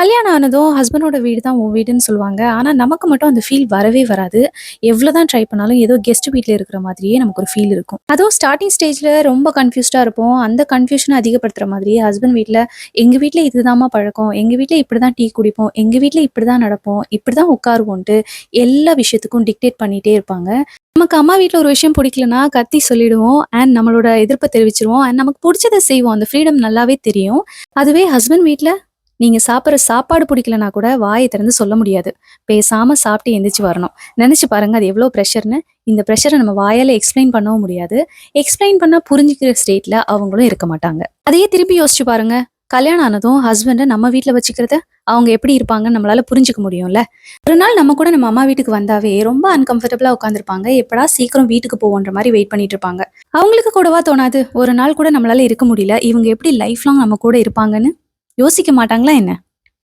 கல்யாணம் ஆனதும் ஹஸ்பண்டோட வீடு தான் உன் வீடுன்னு சொல்லுவாங்க. ஆனா, நமக்கு மட்டும் அந்த ஃபீல் வரவே வராது. எவ்வளோதான் ட்ரை பண்ணாலும் ஏதோ கெஸ்ட் வீட்ல இருக்கிற மாதிரியே நமக்கு ஒரு ஃபீல் இருக்கும். அதுவும் ஸ்டார்ட்டிங் ஸ்டேஜ்ல ரொம்ப கன்ஃப்யூஸ்டா இருப்போம். அந்த கன்ஃப்யூஷன அதிகப்படுத்துற மாதிரியே ஹஸ்பண்ட் வீட்ல, "எங்க வீட்ல இதுதாம்மா பழக்கம். எங்க வீட்ல இப்படிதான் டீ குடிப்போம். எங்க வீட்ல இப்படிதான் நடப்போம். இப்படிதான் உட்காருவோன்ட்டு" எல்லா விஷயத்துக்கும் டிக்டேட் பண்ணிட்டே இருப்பாங்க. நமக்கு அம்மா வீட்ல ஒரு விஷயம் பிடிக்கலன்னா கத்தி சொல்லிடுவோம். அண்ட் நம்மளோட எதிர்ப்ப தெரிவிச்சுருவோம். அண்ட் நமக்கு புடிச்சத செய்வோம். அந்த ஃப்ரீடம் நல்லாவே தெரியும். அதுவே ஹஸ்பண்ட் வீட்ல நீங்க சாப்பிடுற சாப்பாடு பிடிக்கலனா கூட வாய திறந்து சொல்ல முடியாது. பேசாம சாப்பிட்டு எந்திரிச்சு வரணும். நெனச்சு பாருங்க அது எவ்ளோ பிரஷர்ன்னு. இந்த பிரஷர நம்ம வாயால எக்ஸ்ப்ளைன் பண்ணவும் முடியாது. எக்ஸ்ப்ளைன் பண்ணா புரிஞ்சுக்கிற ஸ்டேட்ல அவங்களும் இருக்க மாட்டாங்க. அதையே திருப்பி யோசிச்சு பாருங்க. கல்யாணம் ஆனதும் ஹஸ்பண்ட நம்ம வீட்ல வச்சுக்கிறத, அவங்க எப்படி இருப்பாங்கன்னு நம்மளால புரிஞ்சுக்க முடியும்ல. ஒரு நாள் நம்ம கூட நம்ம அம்மா வீட்டுக்கு வந்தாவே ரொம்ப அன்கம்ஃபர்டபுளா உட்காந்துருப்பாங்க. எப்படா சீக்கிரம் வீட்டுக்கு போவோன்ற மாரி வெயிட் பண்ணிட்டு இருப்பாங்க. அவங்களுக்கு கூடவா தோணாது? ஒரு நாள் கூட நம்மளால இருக்க முடியல. இவங்க எப்படி லைஃப் லாங் நம்ம கூட இருப்பாங்கன்னு? யோசிக்க மாட்டாங்களா என்ன?